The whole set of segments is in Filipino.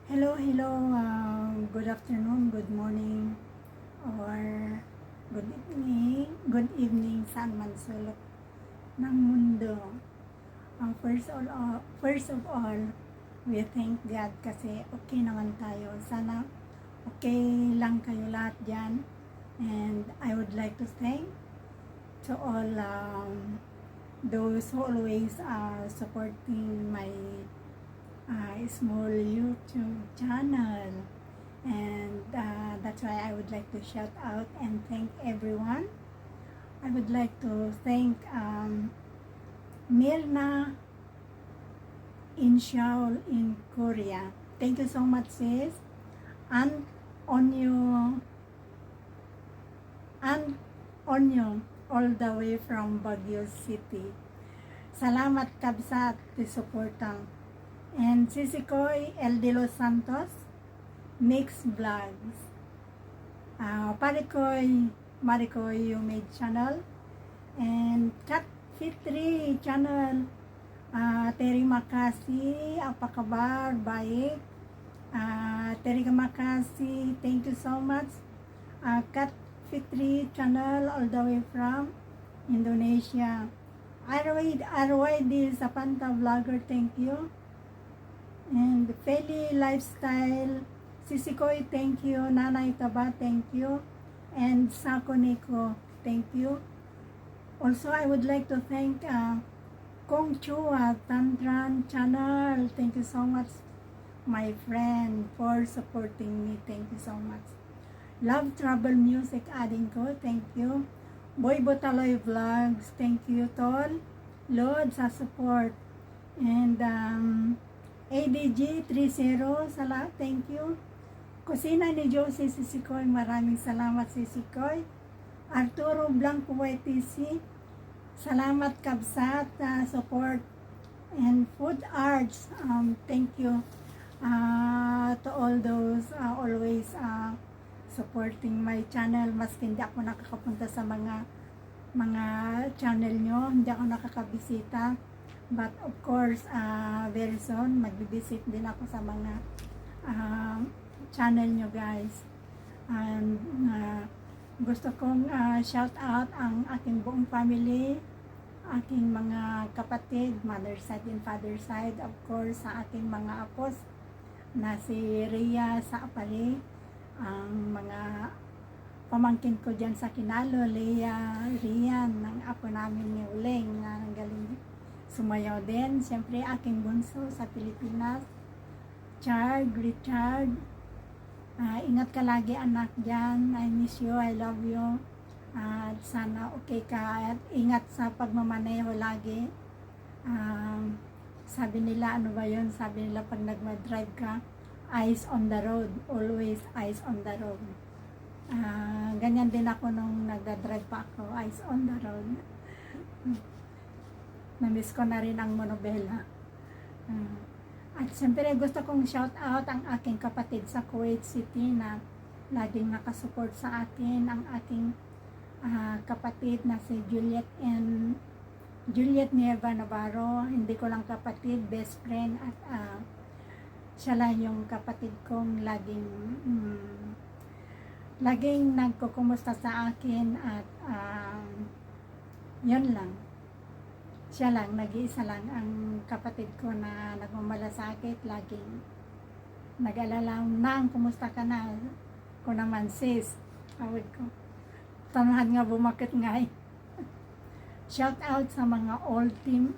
Hello, good afternoon, good morning, or good evening saan man sulok ng mundo. First of all, we thank God kasi okay naman tayo. Sana okay lang kayo lahat dyan. And I would like to thank to all those who always are supporting my small YouTube channel, and that's why I would like to shout out and thank everyone. I would like to thank Mirna in Seoul in Korea. Thank you so much, sis. And Onyo all the way from Baguio City. Salamat kabsat ti suportang. And Sisikoy El De Los Santos Mix Vlogs, Marikoy Umid Channel, and Kat Fitri Channel, terima kasih, apa kabar, baik, terima kasih, thank you so much, Kat Fitri Channel all the way from Indonesia. Arway Sapanta Vlogger, thank you. And Feli Lifestyle, Sisikoy, thank you. Nanay Taba, thank you. And Sako Nico, thank you. Also, I would like to thank Kong Chua Tantran Channel. Thank you so much, my friend, for supporting me. Thank you so much. Love Travel Music Ading ko, thank you. Boy Botaloy Vlogs, thank you. Tol Lord sa support. And ADG 30, salamat, thank you. Kusina ni Josie Sisikoy, maraming salamat Sisikoy. Arturo Blanco YTC, salamat kabsat, support. And Food Arts, thank you to all those always supporting my channel. Maski hindi ako nakakapunta sa mga channel nyo, hindi ako nakakabisita. But of course, very soon, magbibisit din ako sa mga channel nyo guys. And gusto kong shout out ang aking buong family, aking mga kapatid, mother side and father side, of course, sa aking mga apos na si Rhea sa Apali, ang mga pamangkin ko dyan sa Kinalo, Leah, Rian, ng apo namin ni Uleng, na galing sumayaw din. Siyempre, aking bunso sa Pilipinas, Richard. Ingat ka lagi anak dyan. I miss you, I love you. Sana okay ka at ingat sa pagmamaneho lagi. Sabi nila, ano ba yun? Sabi nila pag nagma-drive ka, eyes on the road. Always eyes on the road. Ganyan din ako nung nagda-drive pa ako, eyes on the road. Na-miss ko na rin ang monobela. At siyempre gusto kong shout out ang aking kapatid sa Kuwait City na laging nakasupport sa akin, ang aking kapatid na si Juliet Nieva Navarro. Hindi ko lang kapatid, best friend, at siya lang yung kapatid kong laging nagkukumusta sa akin, at yun lang. Siya lang, nag-iisa lang ang kapatid ko na nagmamalasakit, laging nag-alala, nang kumusta ka na? Ko naman, sis, awid ko. Tanahan nga bumakit nga eh. Shout out sa mga old team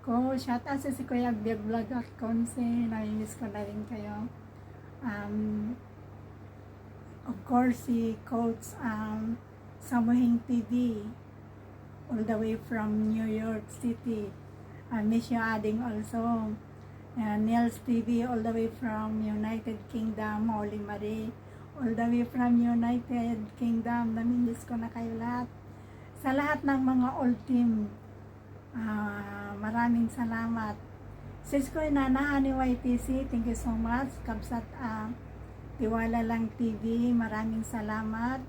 ko. Shout out sa si Kuya Vlog at Conce, namiss ko na rin kayo. Of course, si Coach Samuhing TV, all the way from New York City. I miss you adding also. Nels TV, all the way from United Kingdom. Oli Marie, all the way from United Kingdom. Namimiss ko na kayo lahat. Sa lahat ng mga old team, maraming salamat. Siskoy Nana ni YTC, thank you so much. Kabsat Tiwala Lang TV, maraming salamat.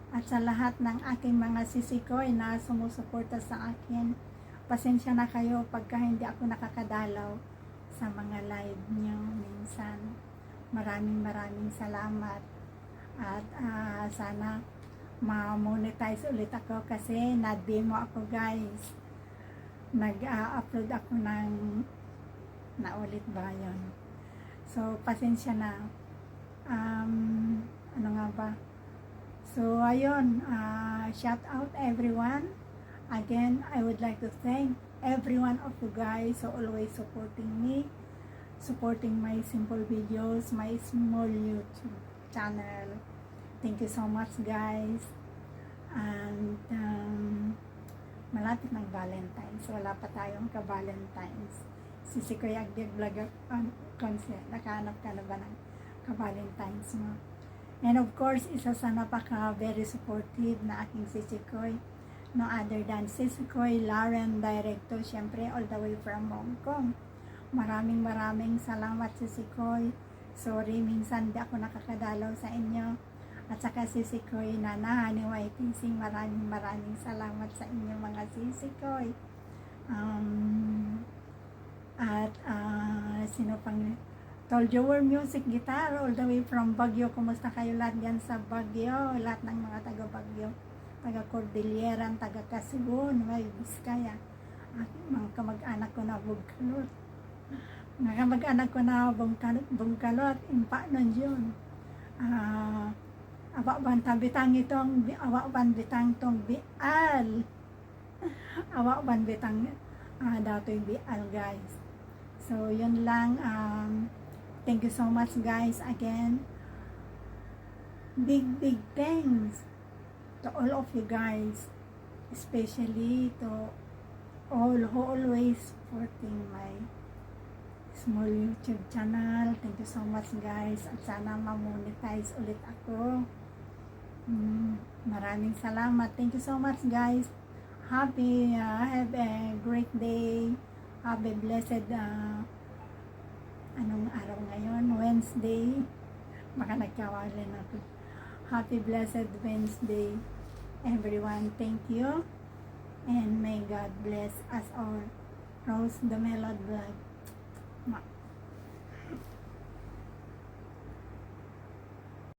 At sa lahat ng aking mga sisikoy na sumusuporta sa akin, pasensya na kayo pagka hindi ako nakakadalaw sa mga live nyo minsan. Maraming salamat. At sana ma-monetize ulit ako kasi na-demo ako guys. Nag-upload ako ng naulit ba yun? So, pasensya na. Ano nga ba? So, ayun. Shout out everyone. Again, I would like to thank every one of you guys who always supporting me, supporting my simple videos, my small YouTube channel. Thank you so much guys. And malapit ng Valentine's. Wala pa tayong ka-Valentine's. Si Kuya Agdig Vlog Concept. Nakahanap ka na ba ng ka-Valentine's mo? And of course, isa sa napaka very supportive na aking Sisikoy. No other than Sisikoy Lauren Director, syempre all the way from Hong Kong. Maraming salamat Sisikoy. Sorry, minsan di ako nakakadalaw sa inyo. At saka Sisikoy Nana ni YTC, maraming salamat sa inyo mga Sisikoy. Sino pang Told You Were Music Guitar all the way from Baguio. Kumusta kayo lahat dyan sa Baguio? Lahat ng mga taga Baguio, taga Cordilleran, taga Kasugon, may Biskaya. At mga kamag-anak ko na Bungkalot. Mga kamag-anak ko na Bungkalot. Impa nun yun. Awak bitang itong bial. Awak bitang dato'y bial guys. So yun lang. Thank you so much guys again. Big thanks to all of you guys, especially to all who always supporting my small YouTube channel. Thank you so much guys, at sana ma-monetize ulit ako. Maraming salamat. Thank you so much guys. Have a great day. Have a blessed anong araw ngayon? Wednesday. Baka nagkawalan ako. Happy blessed Wednesday everyone. Thank you and may God bless us all. Rose the Melody Vlog.